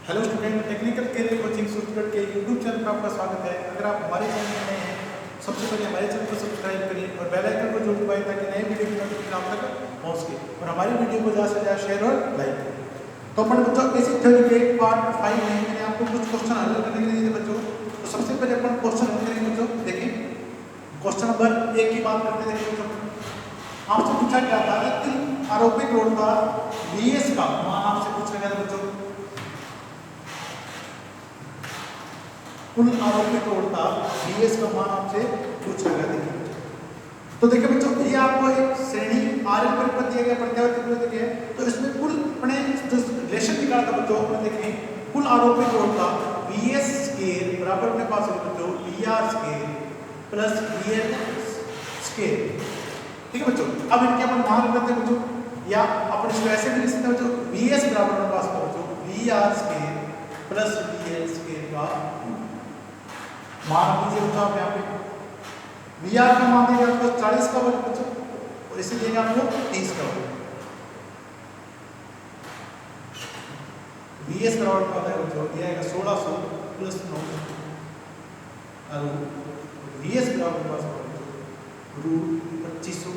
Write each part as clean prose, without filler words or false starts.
Hello student, technical career coaching Surajgarh के YouTube channel पर आपका स्वागत है। अगर आप हमारे चैनल में नए हैं, सबसे पहले हमारे चैनल को सब्सक्राइब करें और बेल आइकन को जरूर दबाएं ताकि नए वीडियो की नोटिफिकेशन आप तक पहुंच सके और हमारी वीडियो को ज़्यादा से ज़्यादा शेयर और लाइक करें। तो अपन बच्चों बेसिक थ्योरी के पार्ट 5 में मैंने आपको कुछ क्वेश्चन हल करने के लिए दिए बच्चों। तो सबसे पहले अपन क्वेश्चन हल करेंगे बच्चों। देखिए क्वेश्चन नंबर 1 की बात करते हैं बच्चों। आपसे पूछा गया था कि आरोपित लोड का VS का मान आपसे पूछा गया था बच्चों। कुल आरोपित लोड का VS का मान आपसे पूछा गया। देखिए तो देखिए बच्चों, ये आपको एक श्रेणी RL परिपथ दिया गया, प्रत्यावर्ती परिपथ दिया है। तो इसमें कुल अपने जो रिलेशन निकाला था बच्चों, अपने देखें कुल आरोपित लोड का VS स्केयर बराबर अपने पास है बच्चों VR square plus VL square. ठीक है बच्चों, अब इनके अपन मान करते हैं बच्चों, या अपन इसको ऐसे भी लिख सकते हैं बच्चों, VS बराबर अपने पास बच्चों VR square plus VL square का मान लीजिए बच्चों। आप यहाँ पे VR का मान देगा आपको 40 का वर्ग बच्चों और इसे देंगे आपको 30 का वर्ग। VS बराबर क्या होता है बच्चों, ये आएगा 1600 प्लस 9 और VS बराबर पास रूट 2500।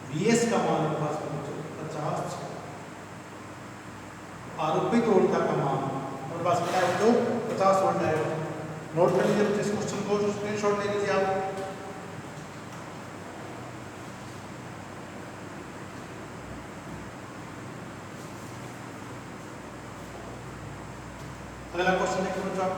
VS का मान पास बच्चों 50। आरोपित वोल्टा का मान और पास क्या है बच्चों 50 वोल्ट है। नोट कर लीजिए इस क्वेश्चन को, स्क्रीनशॉट ले लीजिए आप। अगला क्वेश्चन देखिए बच्चों आप।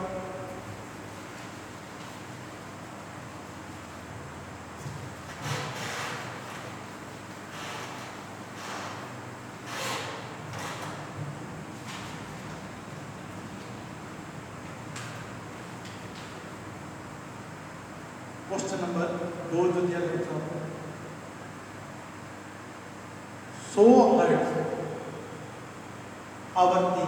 क्वेश्चन नंबर 2 जो दिया गया बच्चों, 100 हर्ट्ज आवृत्ति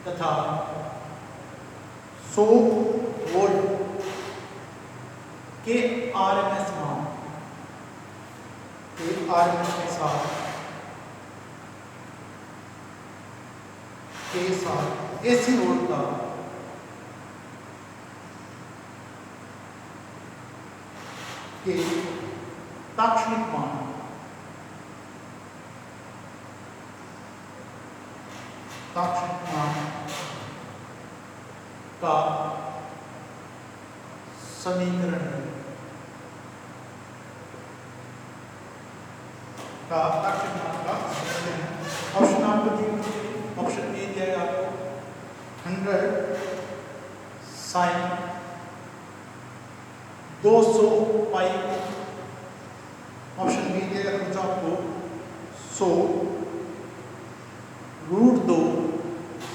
तथा 100 वोल्ट के RMS मान के RMS के साथ AC लोड का के ताक्षणिक मान का समीकरण है। ऑप्शन आपको दिए, ऑप्शन ए दिया आपको 100 साइन 200 पाई। ऑप्शन बी दिया गया आपको 100 root 2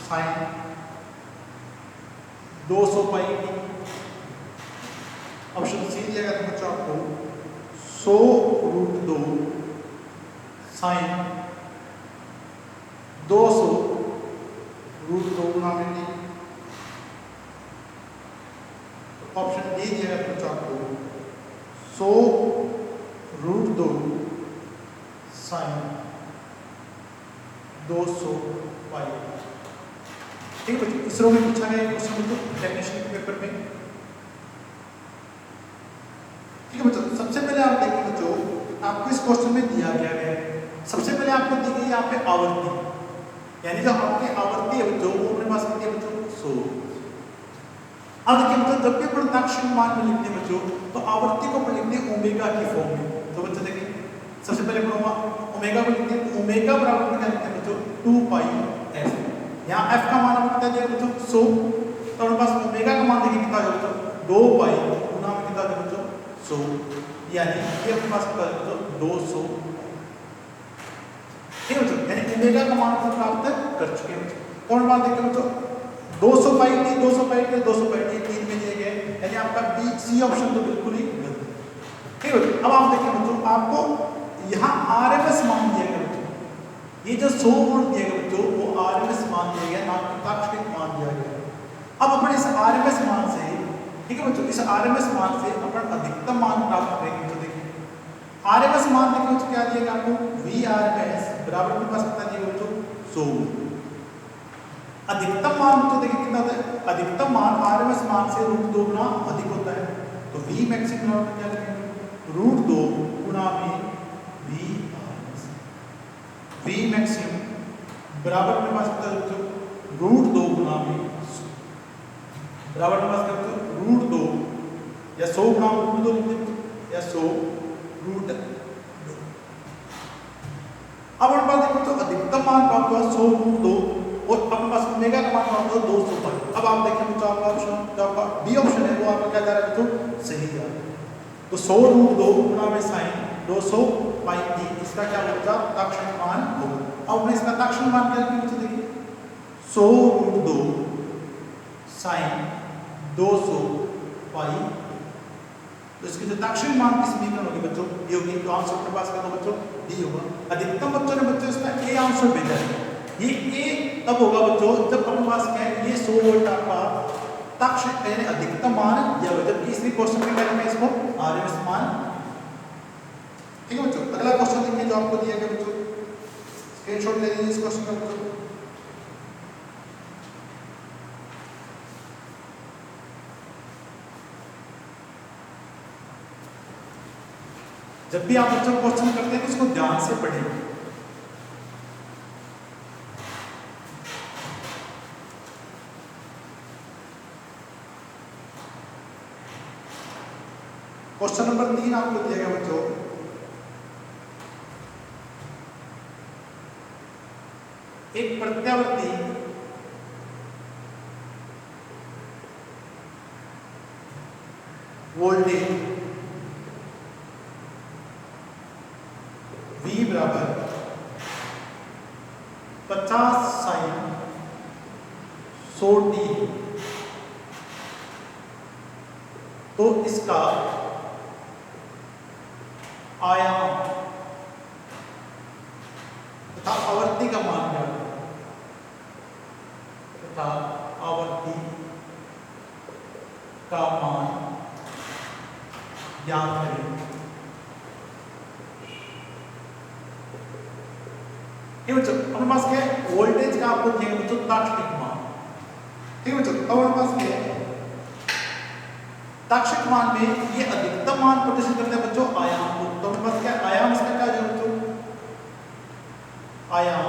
sign 200 pi T. Option C दिया गया बच्चों आपको 100 रूट 2 साइन 200 रूट 2 गुना में टी। ऑप्शन डी दिया गया बच्चों आपको 100 रूट 2 साइन 200 पाई। ठीक है बच्चों, इसरो में पूछा गया क्वेश्चन बच्चों टेक्नीशियन के पेपर में। ठीक है बच्चों, सबसे पहले आप देखिए बच्चों, आपको इस क्वेश्चन में दिया गया है, सबसे पहले आपको दी गई यहाँ पे आवृत्ति, यानी जो आपकी आवृत्ति है बच्चों वो अपने पास कितनी है बच्चों 100। अब देखिए बच्चों, जब भी अपन ताक्षणिक मान में लिखते हैं बच्चों तो आवृत्ति को अपन लिखते हैं ओमेगा की फॉर्म में। तो बच्चों देखिए सबसे पहले अपन ओमेगा को लिखते हैं, ओमेगा बराबर क्या लिखते हैं बच्चों 2 पाई f। यहाँ f का मान आपको कितना दिया बच्चों 100, तो हमारे पास ओमेगा का मान देखिए कितना है बच्चों 2 पाई गुना में कितना है बच्चों 100, यानी ये अपने पास कितना है बच्चों 200। ठीक है बच्चों, यानी ओमेगा का मान अपन प्राप्त कर चुके हैं बच्चों। और बात देखिए बच्चों 200 pi T 200 pi T 200 pi T 3 में दिए गए, यानी आपका बी सी ऑप्शन तो बिल्कुल ही गलत है। ठीक है, अब आप देखिए बच्चों, आपको यहाँ RMS मान दिया गया बच्चों, ये जो 100 वोल्ट दिया गया बच्चों वो RMS मान दिया गया, ना कि ताक्षणिक मान दिया गया। अब अपन इस RMS मान से, ठीक है बच्चों, इस RMS मान से अपन अधिकतम मान प्राप्त करेंगे। तो देखिए RMS मान देखिए बच्चों क्या दिएगा आपको, VRMS बराबर अपने पास कितना दिया बच्चों 100। अधिकतम मान तो देखिए कितना होता है, अधिकतम मान आरएमएस मान से √2 गुना अधिक होता है, तो V मैक्सिमम बराबर क्या लिखेंगे √2 गुना में V आरएमएस। V मैक्सिमम बराबर अपने पास कितना बच्चों √2 गुना में बराबर अपने पास क्या बच्चों √2 या 100 गुना √2 लिखते या 100 √2। अब हमारे पास देखो तो अधिकतम मान प्राप्त हुआ 100 √2 और अपने पास ओमेगा का मान प्राप्त हुआ 200 पर। अब आप देखिए बच्चों आपका ऑप्शन जो आपका बी ऑप्शन है वो आपका क्या जा रहा है बच्चों सही जा रहा है। तो 100 √2 गुना में sin 200 पाई डी इसका क्या होगा ताक्षणिक मान होगा। अब मैं इसका ताक्षणिक मान क्या लिखेंगे बच्चों देखिए 100 √2 sin 200 पाई, तो इसकी जो ताक्षणिक मान की समीकरण होगी बच्चों ये होगी, तो आंसर अपने पास क्या होगा बच्चों डी होगा। अधिकतम बच्चों ने बच्चों इसमें ए आंसर भेजा है, ये ए तब होगा बच्चों जब अपने पास क्या है ये 100 वोल्ट आपका ताक्षणिक यानी अधिकतम मान दिया होगा, जबकि इसमें क्वेश्चन में क्या लिखा है इसको आरएमएस मान। ठीक है बच्चों, अगला क्वेश्चन देखिए जो आपको दिया गया बच्चों, स्क्रीनशॉट ले लीजिए इस क्वेश्चन का बच्चों। जब भी आप बच्चों क्वेश्चन करते हैं तो इसको ध्यान से पढ़ें। क्वेश्चन नंबर 3 आपको दिया गया बच्चों, एक प्रत्यावर्ती वोल्टेज V बराबर 50 sin 100t, तो इसका आयाम तथा आवर्ती का मान क्या होगा, तथा आवर्ती का मान ज्ञात करें। बच्चों अपने पास क्या है वोल्टेज का आपको दिया बच्चों ताक्षणिक मान। ठीक है बच्चों, अब हमारे पास क्या है ताक्षणिक मान में ये अधिकतम मान प्रदर्शित करते हैं बच्चों आयाम को, तो हमारे पास क्या आयाम इसका क्या है बच्चों आयाम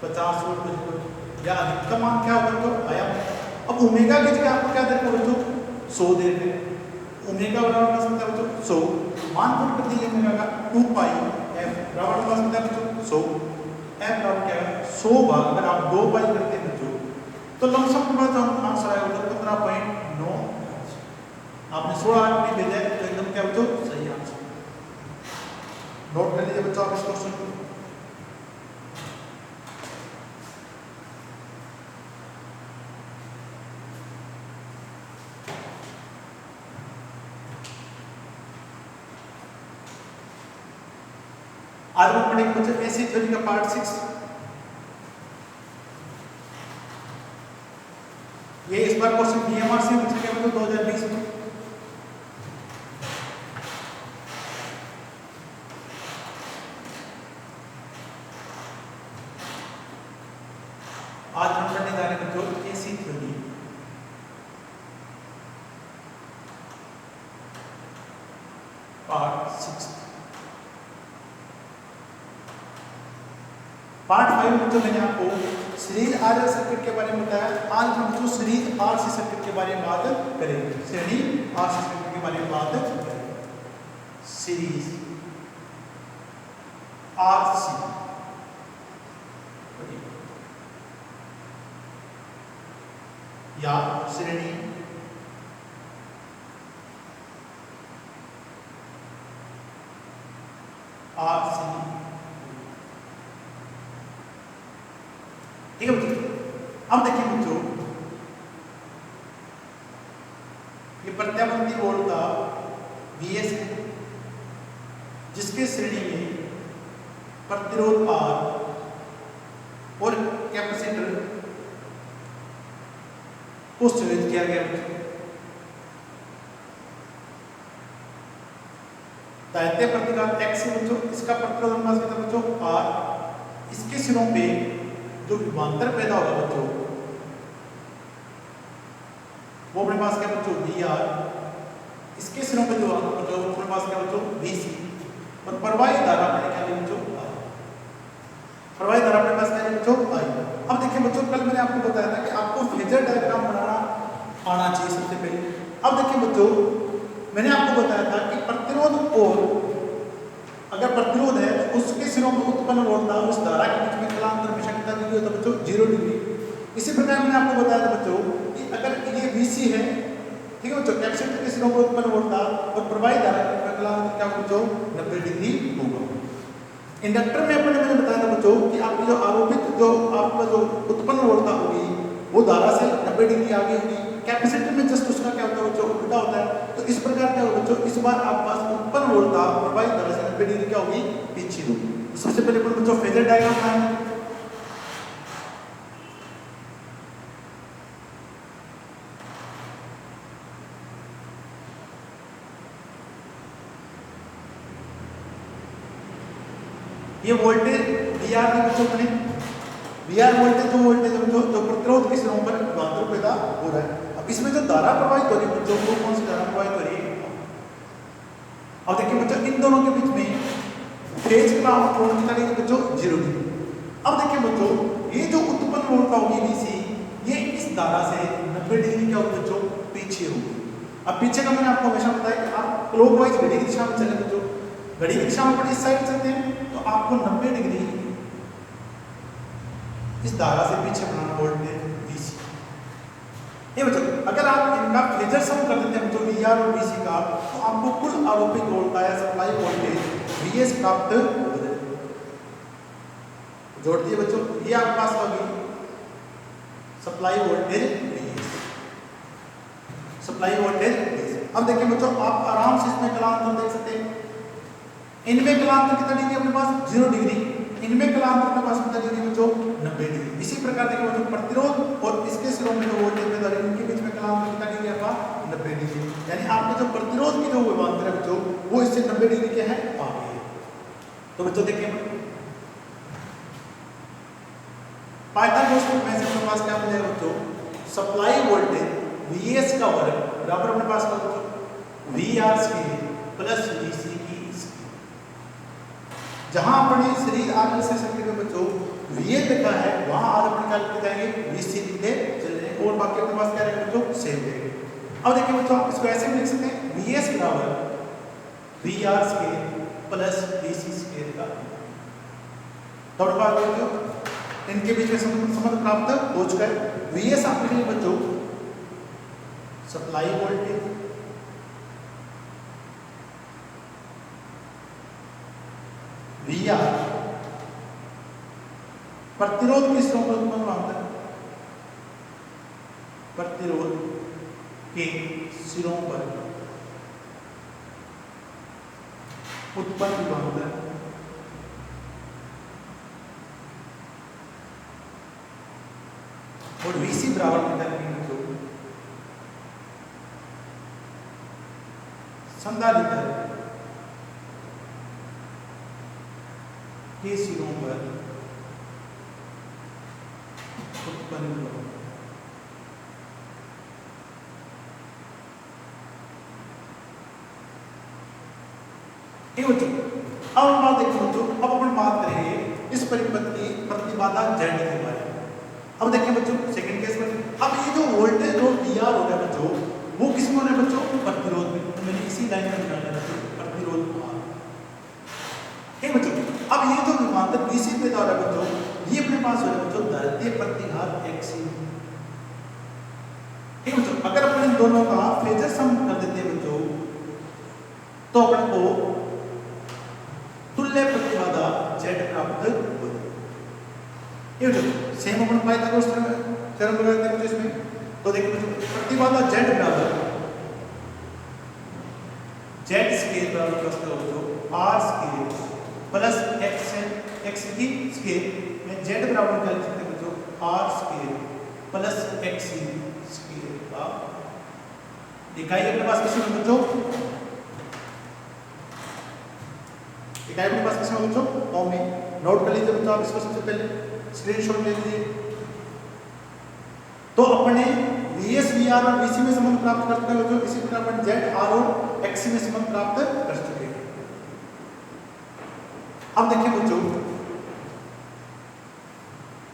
50 वोल्ट या अधिकतम मान क्या होगा बच्चों आयाम। अब ओमेगा की जगह आपको क्या देगा बच्चों 100 दे रहे हैं, ओमेगा बराबर कर सकते हैं बच्चों 100 मान पुट कर दीजिए ओमेगा का 2 पाई एफ बराबर कर सकते हैं बच्चों 100 एफ बराबर क्या है 100 भाग अगर आप 2 पाई करते हैं बच्चों तो लमसम के बाद आंसर आएगा बच्चों 15.9। आपने 16 आंक भेजा है तो एकदम क्या बच्चों सही आंसर। नोट कर लीजिए बच्चों आप इस क्वेश्चन को। आज हम पढ़ेंगे बच्चों एसी थ्योरी का पार्ट 6। ये इस बार क्वेश्चन बीएमआर से पूछा गया बच्चों 2020 में। आज हम पढ़ने जा रहे हैं बच्चों एसी थ्योरी पार्ट 6। पार्ट 5 बच्चों मैंने आपको सीरीज आरएल सर्किट के बारे में बताया। आज हम बच्चों सीरीज आरसी सर्किट के बारे में बात करेंगे। श्रेणी आरसी सर्किट के बारे में बात करेंगे। सीरीज आरसी या श्रेणी आरसी। ठीक है बच्चों, अब देखिए बच्चों ये प्रत्यावर्ती वोल्टा Vs है जिसके श्रेणी में प्रतिरोध R और कैपेसिटर को संयोजित किया गया। दायित्व प्रतिघात x है बच्चों, इसका प्रतिरोध अनुपात कितना बच्चों r, इसके सिरों पे जो विभवांतर पैदा होगा बच्चों वो अपने पास क्या बच्चों Vr, इसके सिरों पे जो बच्चों अपने पास क्या बच्चों Vc, और प्रवाही धारा अपने क्या है बच्चों I, प्रवाही धारा अपने पास क्या है बच्चों I। अब देखिए बच्चों कल मैंने आपको बताया था कि आपको फेजर डायग्राम बनाना आना चाहिए सबसे पहले। अब देखिए बच्चों मैंने आपको बताया था कि प्रतिरोध और अगर प्रतिरोध है तो उसके सिरों में उत्पन्न वोल्टेज उस धारा के बीच में कलांतर हमेशा कितना डिग्री होता है बच्चों 0 डिग्री। इसी प्रकार मैंने आपको बताया था बच्चों कि अगर ये Vc है, ठीक है बच्चों, कैपेसिटर के सिरों पर उत्पन्न वोल्टेज और प्रवाही धारा का कलांतर क्या होगा बच्चों 90 डिग्री होगा। इंडक्टर में मैंने बताया था बच्चों कि आपकी जो आरोपित जो आपका जो उत्पन्न वोल्टेज होगी वो धारा से 90 डिग्री आगे होगी। कैपेसिटर में जस्ट उसका क्या होता है बच्चों उल्टा होता है। तो इस प्रकार क्या होगा बच्चों, इस बार आप पास उत्पन्न वोल्टेज प्रवाही धारा से 90 डिग्री क्या होगी पीछे होगी। तो सबसे पहले अपन बच्चों फेजर डायग्राम बनाएंगे। ये वोल्टेज VR के बच्चों बने, VR वोल्टेज जो वोल्टेज जो प्रतिरोध के सिरों पर विभवांतर पैदा हो रहा है। अब इसमें जो धारा प्रवाहित हो रही है बच्चों वो कौन सी धारा प्रवाहित हो रही है। अब देखिए बच्चों इन दोनों के बीच में फेज का कोण कितना है बच्चों 0 डिग्री। अब देखिए बच्चों ये जो उत्पन्न वोल्टेज होगी Vc ये इस धारा से 90 डिग्री क्या होगी बच्चों पीछे होगी। अब पीछे का मैंने आपको हमेशा बताया कि आप क्लॉकवाइज घड़ी की दिशा में चले बच्चों, घड़ी की दिशा में इस साइड चलते हैं तो आपको 90 डिग्री इस धारा से पीछे बनाना वोल्टेज Vc। ये बच्चों अगर आप इनका फेजर सम कर देते हैं बच्चों VR और Vc का तो आपको कुल आरोपित वोल्टेज या सप्लाई वोल्टेज Vs प्राप्त हो जाएगा। जोड़ दिए बच्चों, ये आपके पास होगी supply voltage Vs, supply voltage Vs। अब देखिए बच्चों आप आराम से इसमें कलांतर देख सकते हैं। इनमें कलांतर कितना डिग्री अपने पास 0 डिग्री, इनमें कलांतर अपने पास कितना डिग्री बच्चों 90 डिग्री। इसी प्रकार देखिए बच्चों प्रतिरोध और इसके सिरों में जो वोल्टेज पैदा है इनके बीच में कलांतर कितना डिग्री आपका 90 डिग्री। यानी आपके जो प्रतिरोध की जो विभवांतर है बच्चों वो इससे 90 डिग्री के है आगे है। तो बच्चों देखिए पाइथागोरस में से अपने पास क्या मिल जाएगा बच्चों सप्लाई वोल्टेज Vs का वर्ग बराबर अपने पास क्या बच्चों VR स्क्वायर प्लस Vc की स्क्वायर। जहां अपने शरीर आगे से सर्किट में बच्चों Va लिखा है वहां आज अपन क्या लिखते जाएंगे Vc लिखते चल रहे हैं और बाकी अपने पास क्या रहेगा बच्चों सेम रहेगा। अब देखिए बच्चों आप इसको ऐसे भी लिख सकते हैं Vs बराबर VR square plus Vc square का। तो अपने पास बच्चों इनके बीच में संबंध प्राप्त हो चुका है। Vs आपके लिए बच्चों सप्लाई वोल्टेज VR प्रतिरोध के सिरों पर उत्पन्न विभवांतर, प्रतिरोध के सिरों पर उत्पन्न विभवांतर और Vc बराबर कितना लिखेंगे बच्चों संधारित्र के सिरों पर उत्पन्न विभवांतर। अब हम बात देखिए बच्चों, अब अपन बात करेंगे इस परिपथ की प्रतिबाधा Z के बारे में। अब देखिए बच्चों सेकंड केस में अब ये जो वोल्टेज जो VR हो गया बच्चों वो किस में हो रहा है बच्चों प्रतिरोध में। तो मैंने इसी लाइन में निकाला बच्चों प्रतिरोध ठीक बच्चों। अब ये जो विभवांतर Vc पैदा हो रहा है बच्चों ये अपने पास हो रहा है बच्चों दायित्व प्रतिघात Xc। ठीक बच्चों अगर अपन इन दोनों का फेजर सम कर देते हैं बच्चों तो अपन को तुल्य प्रतिबाधा Z प्राप्त हो जाएगी। ये बच्चों सेम अपन पाइथागोरस थ्योरम लगाते हैं इसमें। तो देखिए बच्चों प्रतिबाधा Z बराबर Z स्क्वायर बराबर बचता है बच्चों R स्क्वायर प्लस x की स्क्वायर में Z बराबर कर सकते हैं बच्चों R square plus x square का इकाई अपने पास किसी में बच्चों क्या है अपने पास किसमें बच्चों? ओ में। नोट कर लीजिए बच्चों आप इसको सबसे पहले स्क्रीनशॉट ले लीजिए। तो अपने VS VR और VC में संबंध प्राप्त कर चुके हैं बच्चों, इसी प्रकार अपन Z R और XC में संबंध प्राप्त कर चुके हैं। अब देखिए बच्चों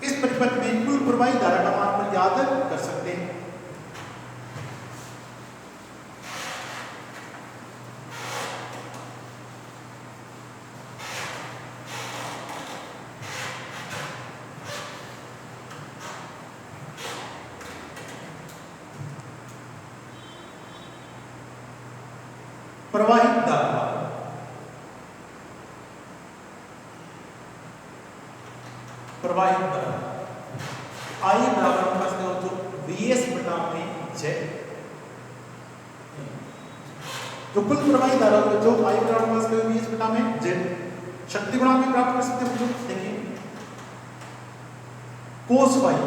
इस परिपथ में कुल प्रवाही धारा का मान अपन याद कर सकते हैं। प्रवाहित धारा I बराबर हमारे पास क्या हो तो VS बटा में Z। तो कुल प्रवाही धारा जो I बराबर हमारे पास क्या हो VS बटा में Z। शक्ति गुणांक भी प्राप्त कर सकते हैं बच्चों, देखिए कोस Y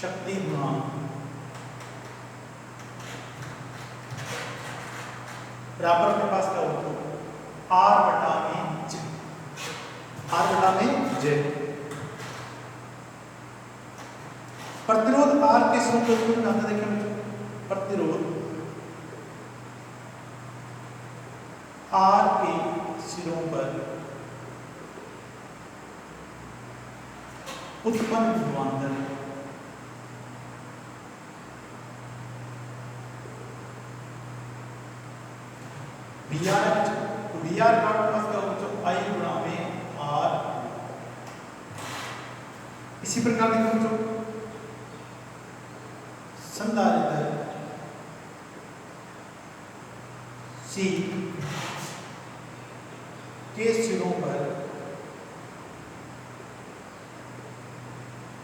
शक्ति गुणांक बराबर अपने पास क्या हो तो R बटा में Z। R बटा में Z। प्रतिरोध R के सिरों के ऊपर आता देखिए बच्चों, प्रतिरोध R के सिरों पर उत्पन्न विभवांतर VR है बच्चों। तो VR का पास क्या होगा बच्चों I गुणा में R। इसी प्रकार देखो बच्चों संधारित्र C के सिरों पर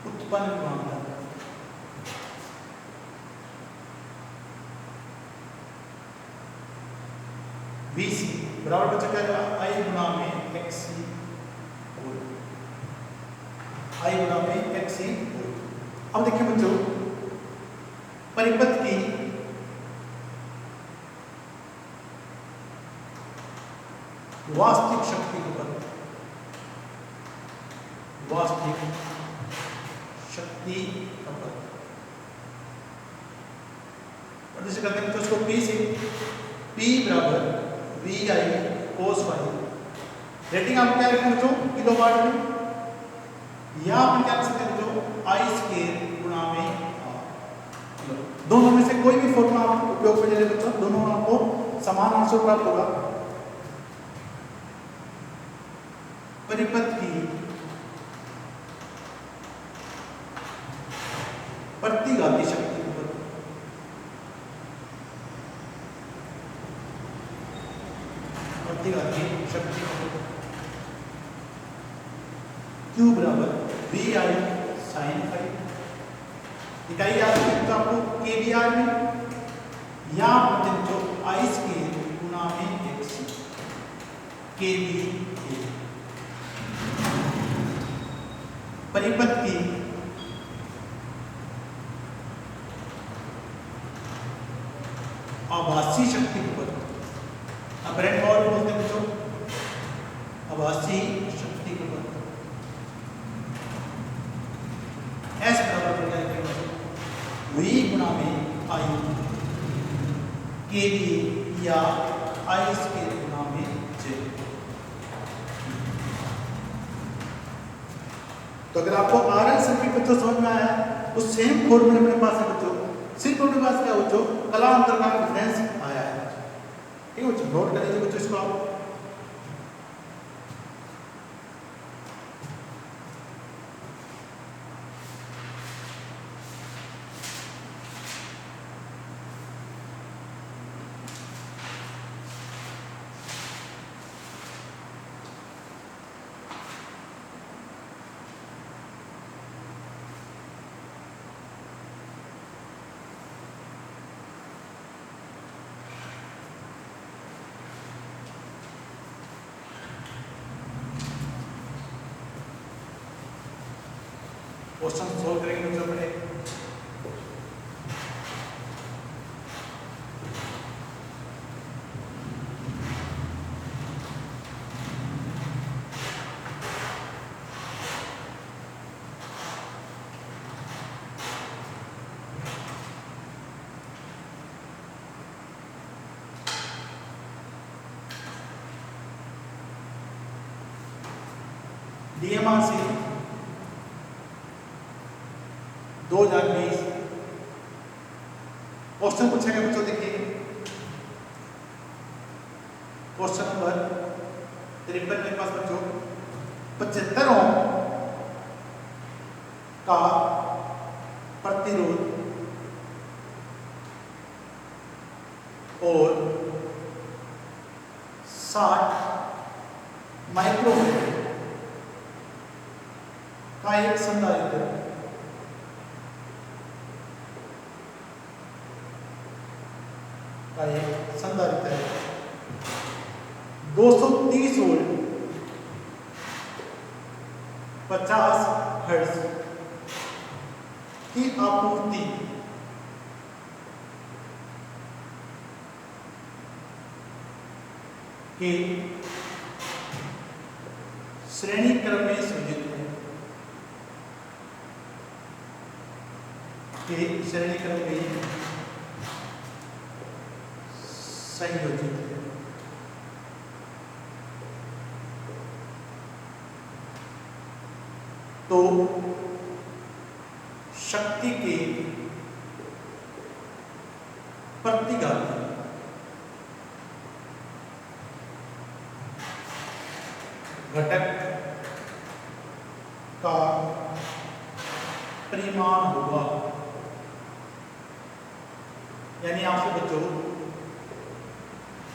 उत्पन्न विभवांतर VC बराबर बच्चा क्या है I गुणा में XC होल। I गुणा में XC होल। अब देखिए बच्चों परिपथ की वास्तविक शक्ति खपत, वास्तविक शक्ति खपत जैसे करते हैं तो उसको P से P बराबर VI cos Y। रेटिंग आप क्या रखें बच्चों किलोवाट में, या अपन क्या कर सकते हैं बच्चों I स्क्वायर गुणा में R। दोनों में से कोई भी फॉर्मूला आप उपयोग में ले लें बच्चों, दोनों आपको समान आंसर प्राप्त होगा। परिपथ की प्रतिघाती शक्ति प्रतिघाती शक्ति Q बराबर VI sin phi। इकाई याद रखें तो आपको KVR में या जो I स्क्वायर गुणा में XC KVA। परिपथ की आभासी शक्ति खपत, अपरेंट पावर बोलते हैं बच्चों, आभासी शक्ति खपत S बराबर क्या लिखेंगे V गुणा में I KV या I स्क्वायर गुणा में J। तो अगर आपको RL सर्किट बच्चों समझ में आया, उस सेम फॉर्मूले मेरे पास है बच्चों, सिर्फ अपने पास क्या बच्चों कलांतर का डिफरेंस आया है। ठीक है बच्चों, नोट कर लीजिए बच्चों इसको आप। क्वेश्चन सोल्व करेंगे बच्चों अपने। DMR से 2020 क्वेश्चन पूछेगा बच्चों, देखिए क्वेश्चन नंबर 53 मेरे पास बच्चों, 75 ओम का प्रतिरोध और 60 माइक्रोफैराड का एक संधारित्र है 230 वोल्ट 50 हर्ट्ज की आपूर्ति के श्रेणी क्रम में संयोजित है, के श्रेणी क्रम में संयोजित है। तो शक्ति के प्रतिघाती घटक का परिमाण होगा, यानी आपसे बच्चों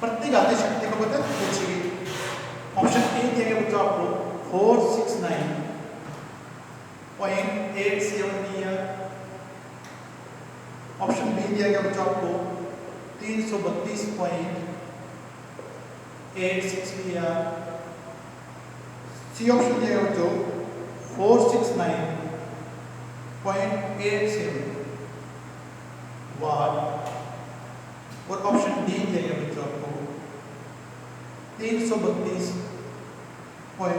प्रतिघाती शक्ति का पता पूछिए। ऑप्शन ए दिया बच्चों आपको 469.87 दिया। ऑप्शन बी दिया गया बच्चों आपको 332.86 दिया। सी ऑप्शन दिया गया बच्चों 469.87 वाट। और ऑप्शन डी दिया गया बच्चों आपको 332.86 वाट।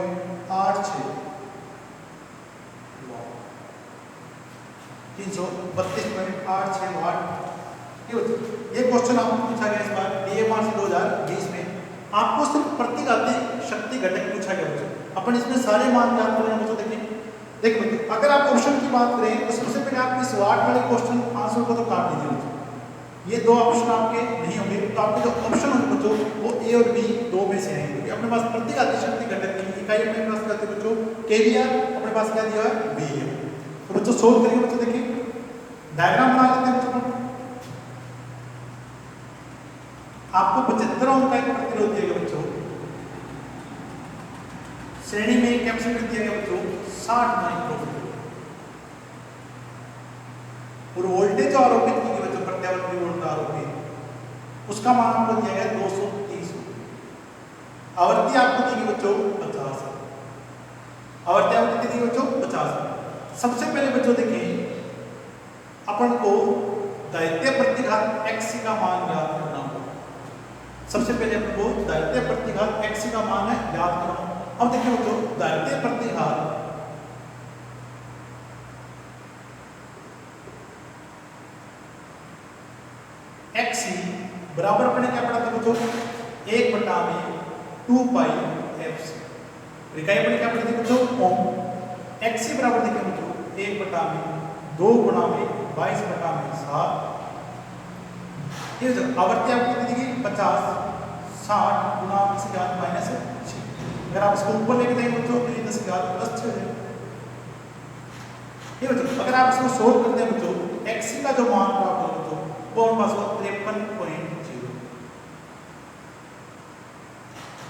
332.86 वाट। ये क्वेश्चन आपको पूछा गया इस बार DMR से 2020 में। आपको सिर्फ प्रतिघाती शक्ति घटक पूछा गया बच्चों। अपन इसमें सारे मान ज्ञात करेंगे बच्चों। देखिए बच्चों, अगर आप ऑप्शन की बात करें तो सबसे पहले आप इस वाट वाले क्वेश्चन आंसर को तो काट दीजिए बच्चों। ये दो ऑप्शन आपके नहीं होंगे, तो आपके जो ऑप्शन होंगे बच्चों वो ए और बी दो में से आएंगे, क्योंकि अपने पास प्रतिघाती शक्ति घटक की इकाई अपने पास क्या थी बच्चों, केवीआर। अपने पास क्या दिया है, बी है। तो बच्चों सोल्व करेंगे बच्चों। देखिए डायग्राम बना लेते हैं बच्चों। आपको 75 ओम का एक प्रतिरोध दिया गया बच्चों, श्रेणी में एक कैपेसिटर दिया गया बच्चों 60 माइक्रोफैराड, और वोल्टेज आरोपित की गई बच्चों, प्रत्यावर्ती वोल्ट आरोपित, उसका मान आपको दिया गया 230। आवृत्ति आपको दी गई बच्चों 50। आवृत्ति आपको दी गई बच्चों 50। सबसे पहले बच्चों देखिए अपन को दैत्य प्रतिघात XC का मान ज्ञात करना होगा। सबसे पहले अपन को दैत्य प्रतिघात XC का मान है ज्ञात करना। अब देखिए बच्चों दैत्य प्रतिघात XC बराबर अपने क्या पढ़ा था बच्चों, 1/2 पाई FC। इकाई अपने क्या पढ़ी थी बच्चों, ओम। XC बराबर देखिए बच्चों 1/2 गुणा में 22/7। ये जो आवृत्ति आपको दी गई 50, 60 गुणा 10⁻⁻6। अगर आप इसको ऊपर लेके जाएंगे बच्चों तो ये 10⁻+6 है। ये बच्चों अगर आप इसको सोल्व करते हैं बच्चों, XC का जो मान प्राप्त होगा बच्चों वो हमारे पास 53.0।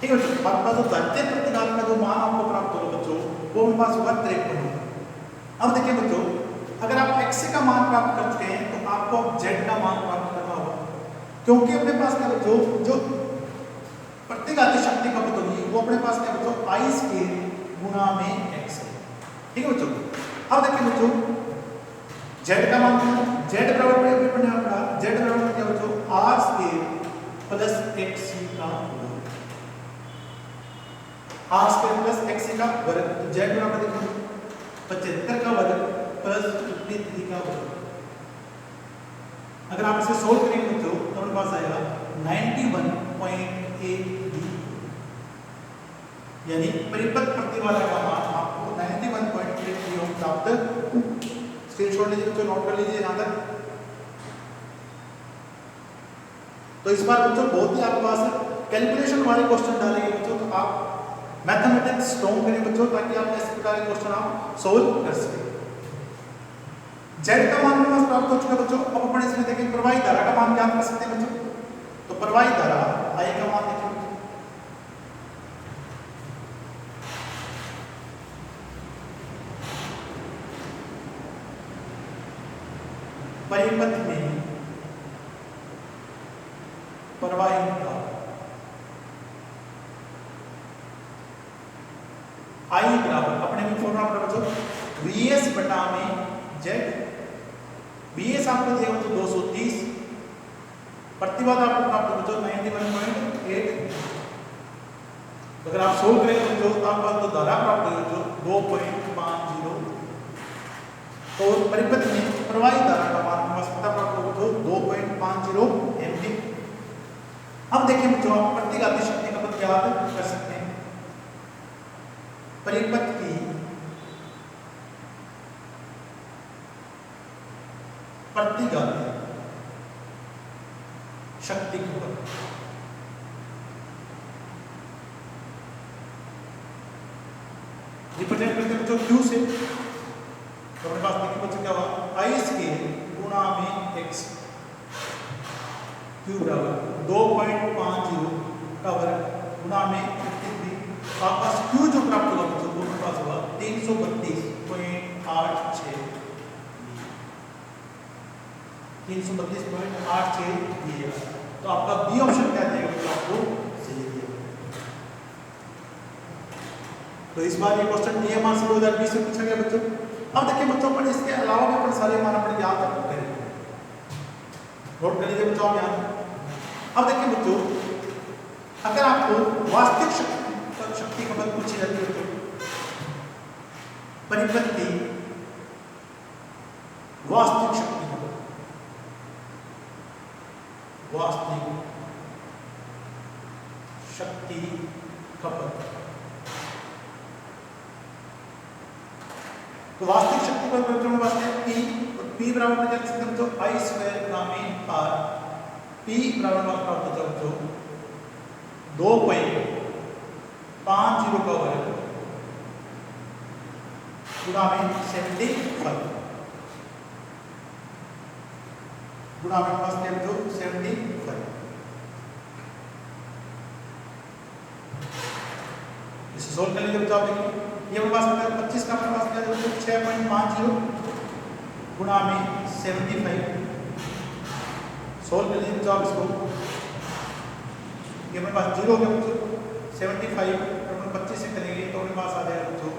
ठीक है बच्चों, आपके पास जो दैत्य प्रतिघात का जो मान आपको प्राप्त होगा बच्चों वो हमारे पास होगा 53 होगा। अब देखिए बच्चों अगर आप XC का मान प्राप्त कर चुके हैं तो आपको अब Z का मान प्राप्त करना होगा, क्योंकि अपने पास क्या बच्चों जो प्रतिघाती शक्ति खपत होगी वो अपने पास क्या बच्चों I² गुणा में X है। ठीक है बच्चों। अब देखिए बच्चों Z का मान Z बराबर बने आपका Z बराबर क्या बच्चों R² प्लस XC का वर्ग। R² प्लस XC का वर्ग। तो Z बराबर देखो 75 का वर्ग प्लस 53 का वर्ग। अगर आप इसे सोल्व करेंगे बच्चों तो हमारे पास आएगा 91.8 यानी परिपथ प्रतिबाधा का मान 91.83 ओम प्राप्त। स्क्रीनशॉट लीजिए बच्चों, नोट कर लीजिए यहाँ तक। तो इस बार बच्चों बहुत ही आपके पास कैलकुलेशन वाले क्वेश्चन डालेंगे बच्चों, तो आप मैथमेटिक्स स्ट्रॉन्ग करें बच्चों, ताकि आप इस प्रकार के क्वेश्चन आप सोल्व कर सकें। जेड का मान हमारे पास प्राप्त हो चुका बच्चों। अब अपन इसमें देखें प्रवाही धारा का मान ज्ञात कर सकते हैं बच्चों। तो प्रवाही धारा आई का मान देखें, परिपथ में प्रवाहिता आई बराबर अपने में फॉर्मूला पर बच्चों वीएस बटा में जेड। वीएस आपको दिया बच्चों 230, प्रतिबाधा आपको प्राप्त बच्चों 91.8। अगर आप सोल्व करें बच्चों तो आपको तो धारा प्राप्त होगी बच्चों 2.50। तो परिपथ में प्रवाही धारा का मान हमारे पास पता प्राप्त होगा बच्चों 2.50 एम्पीयर। अब देखिए बच्चों आप प्रतिघाती शक्ति का पद ज्ञात कर सकते हैं। परिपथ की प्रतिघाती शक्ति का पद रिप्रेजेंट करते हैं बच्चों Q से। तो अपने पास देखिए बच्चों क्या हुआ, आई स्केल गुणा में x, Q बराबर 2.50 का वर्ग गुणा में 53। आपके पास Q जो प्राप्त होगा बच्चों वो पास होगा 332.86। 332.86 दिया। तो आपका बी ऑप्शन क्या देगा बच्चों, आपको सही दिया। तो इस बार ये क्वेश्चन DMR से 2020 में पूछा गया बच्चों। अब देखिए बच्चों अपन इसके अलावा भी अपन सारे मान अपन याद करेंगे, नोट कर लीजिए बच्चों आप यहाँ। अब देखिए बच्चों अगर आपको वास्तविक शक्ति का पद पूछी जाती है बच्चों, परिपथ की वास्तविक शक्ति का पद, वास्तविक शक्ति का पद। तो वास्तविक शक्ति का पद में पास है P, और P बराबर में देख सकते हैं बच्चों I स्क्वायर गुणा में R। P बराबर में प्राप्त होता है बच्चों 2.50 का वर्ग गुणा में 75 गुणा में पास क्या बच्चों 75। इसे सोल्व कर लीजिए बच्चों आप देखिए, ये हमारे पास होता है 25 का हमारे पास क्या है 6.50 गुणा में 75। सोल्व कर लीजिए बच्चों आप इसको, ये हमारे पास 0 हो गया बच्चों 75 और 25 से करेंगे तो हमारे पास आ जाएगा बच्चों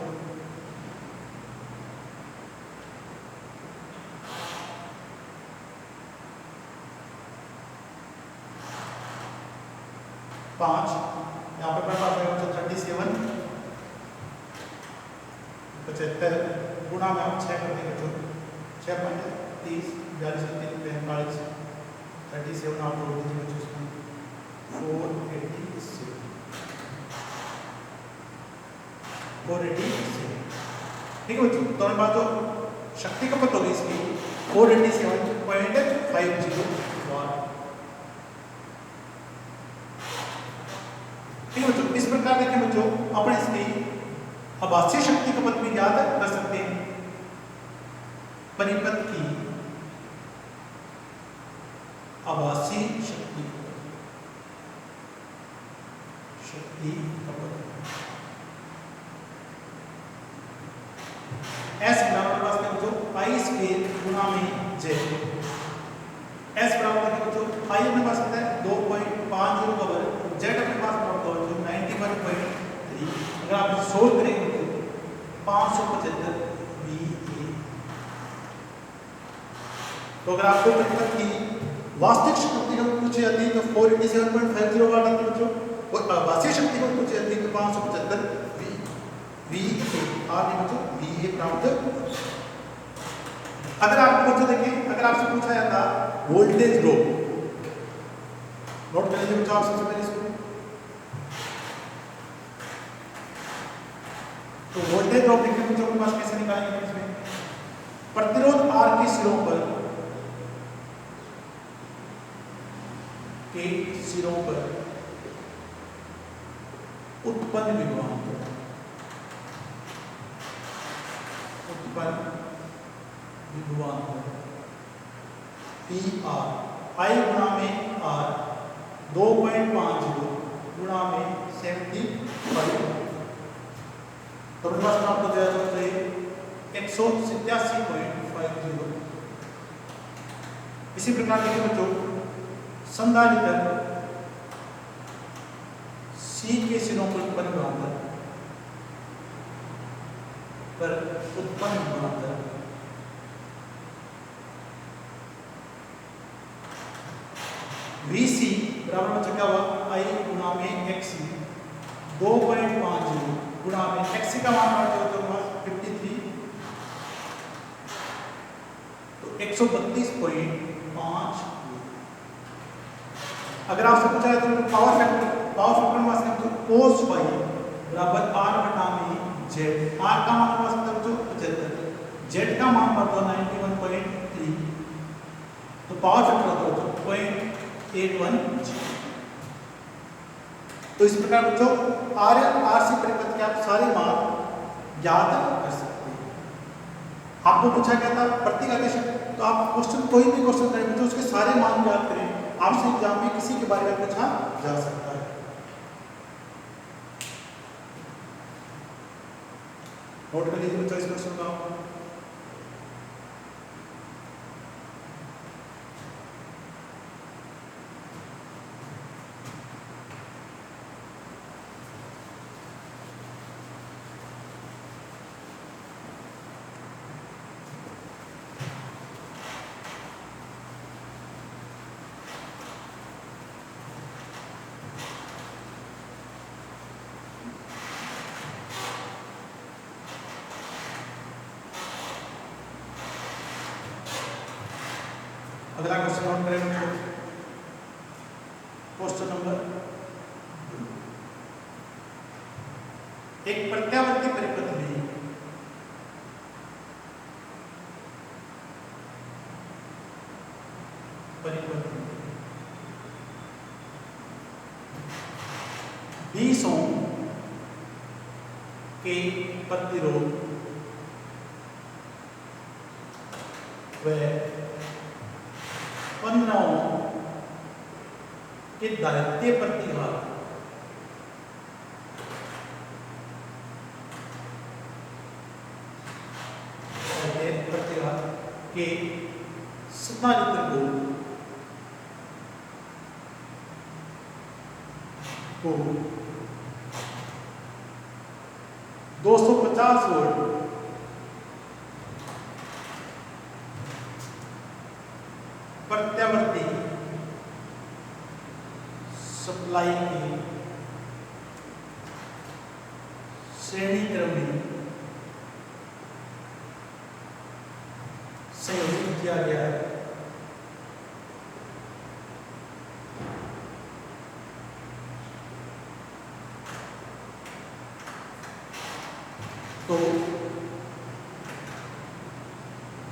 5। यहाँ पे पास आएगा बच्चों 37 75 गुणा में हम 6 कर देंगे बच्चों 6.30 42 37 आप जोड़ दीजिए बच्चों इसमें 487। ठीक है बच्चों, तो हमारे पास जो शक्ति का पद होगी इसकी 487.50 वाट। ठीक है बच्चों, इस प्रकार देखिए बच्चों अपन इसकी आभासीय शक्ति का पद भी याद कर सकते हैं। परिपथ की आभासीय शक्ति का पद S बराबर पास क्या बच्चों I स्क्वायर गुणा में Z। S बराबर क्या बच्चों I अपने पास होता है 2.50 का वर्ग, Z अपने पास प्राप्त होगा जो 91.3। अगर आप इसे सोल्व करेंगे तो 575 VA। तो अगर आपको परिपथ की वास्तविक शक्ति का पूछी जाती है तो 487.50 वाट आती है बच्चों, और आभासीय शक्ति का पूछी जाती है तो 575 VA आगे बच्चों VA प्राप्त। अगर आप बच्चों देखें, अगर आपसे पूछा जाता वोल्टेज ड्रॉप, नोट कर लीजिए बच्चों आप सबसे पहले इसको। तो वोल्टेज ड्रॉप देखने को अपने पास कैसे निकालेंगे इसमें? प्रतिरोध R के सिरों पर उत्पन्न विभवांतर PR I गुणा में R 2.50 गुणा में 75 तो मेरे पास प्राप्त हो जाएगा तो 187.50। इसी प्रकार देखिए बच्चों संधारित्र C के सिरों पर उत्पन्न विभवांतर VC बराबर बच्चा क्या हुआ I गुणा में XC 2.50 गुणा में XC का मान होगा 53 तो 132.5। अगर आपसे पूछा जाए तो पावर फैक्टर में तो cos फाई बराबर R बटा में Z। R का मान पास मतलब जो 75, Z का मान होता 91.3 तो पावर फैक्टर होता है 0.81। तो इस प्रकार बच्चों RC परिपथ के आप सारे मान याद कर सकते हैं। आपको पूछा गया था प्रतिघाती शक्ति, तो आप क्वेश्चन कोई भी क्वेश्चन करें बच्चों उसके सारे मान याद करें, आपसे एग्जाम में किसी के बारे में पूछा जा सकता है। नोट कर लीजिए बच्चों इस क्वेश्चन का। अगला क्वेश्चन नोट करें बच्चों, क्वेश्चन नंबर 2। एक प्रत्यावर्ती परिपथ में बीस ओम के प्रतिरोध व 15 ओम के दायित्व प्रतिघात के संधारित्र को 250 वोल्ट प्रत्यावर्ती सप्लाई की श्रेणी क्रम में संयोजित किया गया है। तो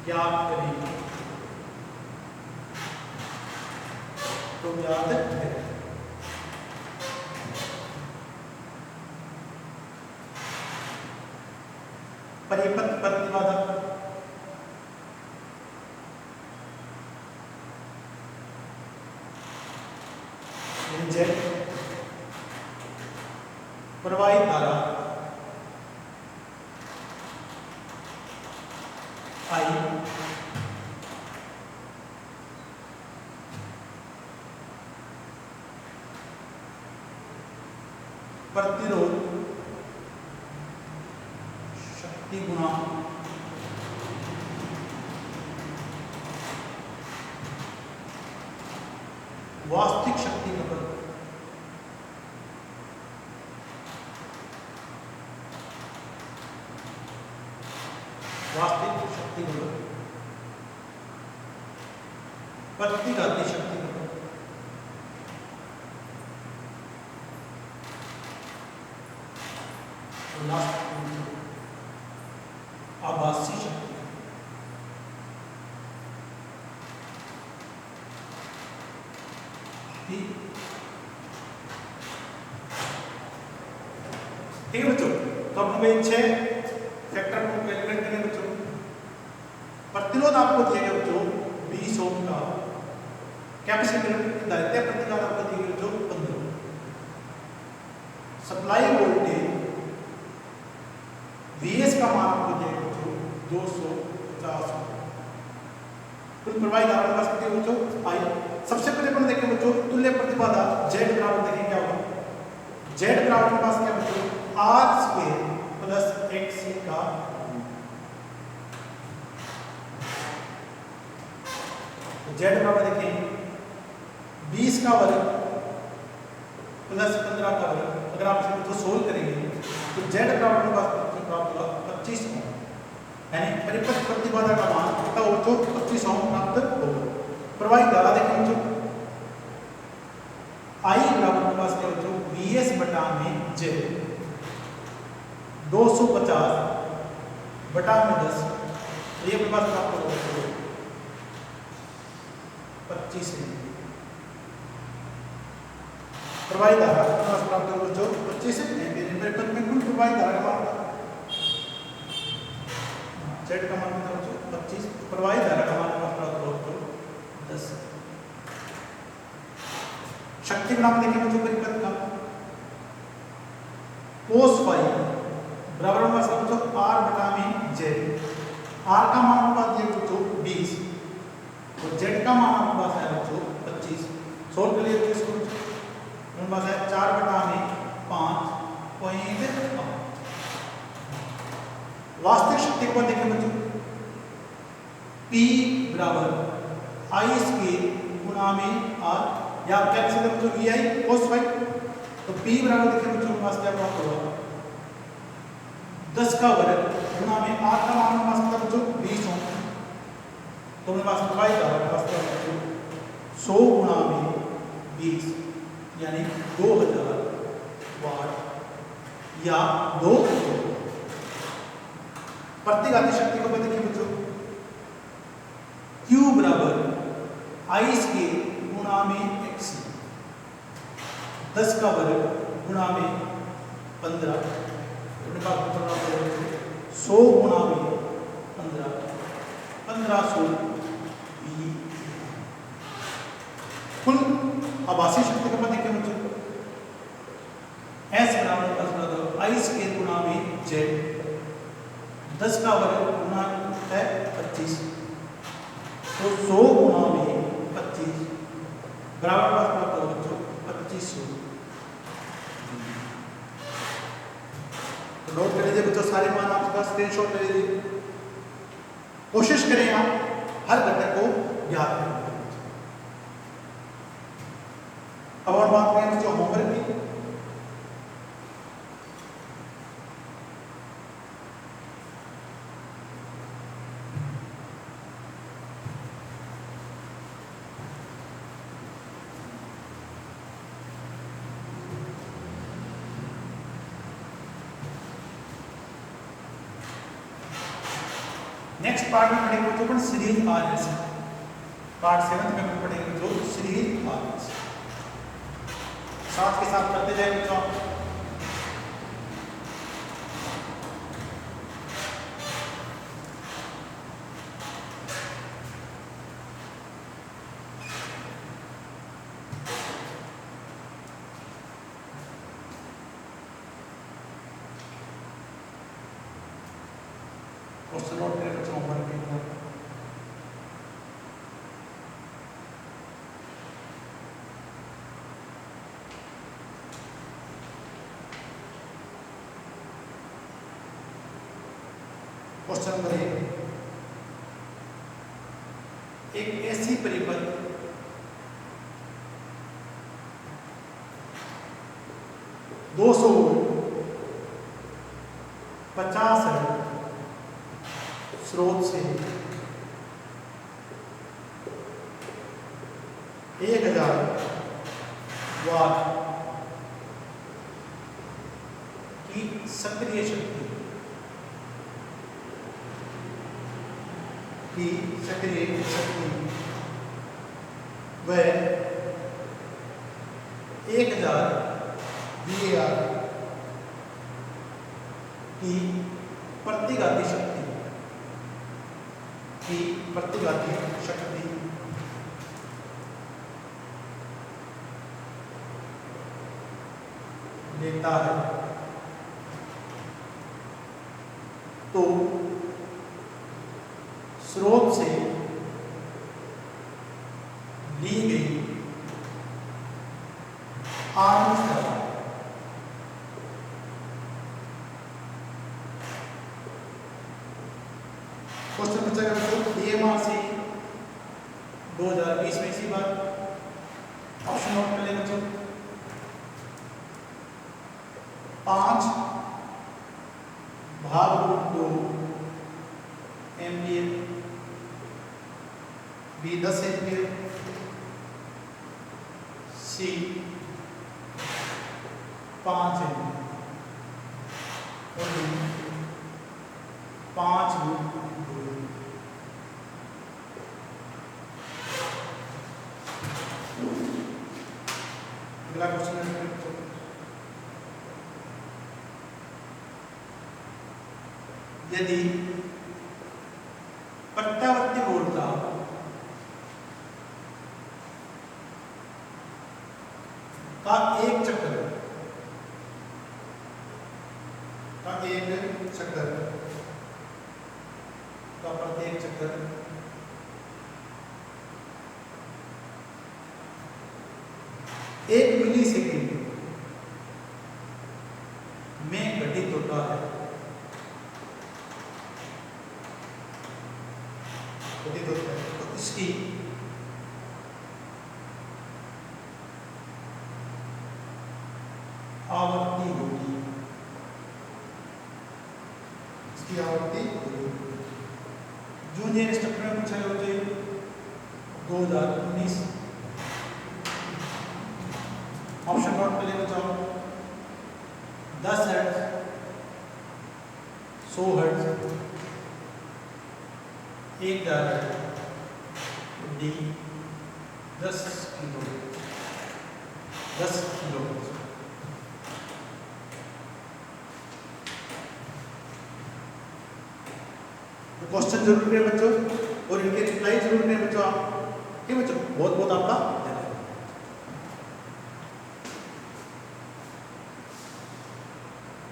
ज्ञात करें, तो ज्ञात करें परिपथ प्रतिबाधक Z प्रवाहित धारा I प्रतिरोध शक्ति गुणा वास्तविक शक्ति खपत प्रतिघाती शक्ति खपत लास्ट ठीक है बच्चों, तो अब हमें 6 फैक्टर को कैलकुलेट करें बच्चों। प्रतिरोध आपको दिया गया बच्चों 20 ओम का, कैपेसिटर की दायित्व प्रतिकार आपको दिया गया बच्चों 15, सप्लाई वोल्टेज Vs का मान आपको दिया गया बच्चों 250 ओम। कुल प्रवाही धारा के पास कितनी बच्चों आई। सबसे पहले अपन देखें बच्चों तुल्य प्रतिबाधा Z बराबर देखें क्या होगा। Z बराबर के पास क्या बच्चों R स्क्वायर प्लस XC का Z बराबर देखें 20 का वर्ग प्लस 15 का वर्ग। अगर आप इसे तो सोल्व करेंगे तो Z बराबर के पास प्राप्त होगा 25 ओम, यानी परिपथ प्रतिबाधा का मान कितना हो बच्चों 25 ओम प्राप्त होगा। प्रवाही धारा देखें बच्चों I बराबर के पास क्या बच्चों Vs बटा में Z 250 बटा में 10, ये अपने पास प्राप्त होगा 25 ओम। प्रवाही धारा अपने पास प्राप्त होगा बच्चों 25 एम्पीयर। परिपथ में कुल प्रवाही धारा का मान Z का मान कितना बच्चों 25, प्रवाही धारा का मान प्राप्त होगा 10। शक्ति गुणांक देखें बच्चों परिपथ का cos फाई बराबर होगा बच्चों R बटा में Z। R का मान आपके पास दिया बच्चों 20 और Z का मान आपके पास है बच्चों 25। सोल्व कर लिए इसको अपने पास है 4 बटा में 5.8। वास्तविक शक्ति को देखें बच्चों P बराबर I स्क्वायर गुणा में R, या आप क्या लिख सकते हैं बच्चों VI cos फाई। तो P बराबर देखें बच्चों हमारे पास क्या प्राप्त होगा 10 का वर्ग गुणा में R का मान हमारे पास कितना बच्चों 20 ओम। तो हमारे पास प्रवाही धारा के पास क्या बच्चों 100 गुणा में 20 यानी 2000 वाट या 2 प्रतिघाती शक्ति को देखिए बच्चों Q बराबर I स्क्वायर गुणा में XC 10 का वर्ग गुणा में 15, 100 गुणा में 15 1500 V। कुल आभासी शक्ति को देखें बच्चों S बराबर I स्क्वायर गुणा में Z 10 का वर्ग गुणा है 25, तो 100 गुणा में 25 बराबर पास प्राप्त होगा बच्चों 2500। तो नोट कर लीजिए बच्चों सारे मान आपका स्क्रीनशॉट ले लीजिए। कोशिश करें आप हर घटक को याद करने की। अब और बात करें बच्चों होमवर्क की। नेक्स्ट पार्ट में पढ़ेंगे बच्चों अपन सीरीज आरएलसी। पार्ट 7 में अपन पढ़ेंगे जो सीरीज आरएलसी। साथ के साथ करते जाएंगे बच्चों। क्वेश्चन नोट करें बच्चों होमवर्क के ऊपर। क्वेश्चन नंबर 1, एक ऐसी परिपथ दो सौ 50 स्रोत से 1000 वाट की सक्रिय शक्ति वह 1000 VAR की प्रतिघाती शक्ति, की प्रतिघाती शक्ति लेता है तो स्रोत से ली गई आणविक ऊर्जा, क्वेश्चन पूछा गया बच्चों DMRC 2020 में इसी बार ऑप्शन नोट कर ले बच्चों 5/2 ampere, B 10 ampere, C 5 ampere और D 5/2। अगला क्वेश्चन है यदि प्रत्यावर्ती गोलता का एक चक्कर का प्रत्येक चक्कर एक मिली सेकेंड में घटित होता है, तो इसकी आवर्ती होगी, जूनियर स्ट्रक्चर में पूछा गया 2019 ऑप्शन नोट पे लेना चाहो 10 hertz, 100 hertz, 1000 D 10 kilo, 10 kilo. Question जरूर है बच्चों और इनके रिप्लाई जरूर है बच्चों आप, ठीक है बच्चों, बहुत बहुत आपका धन्यवाद।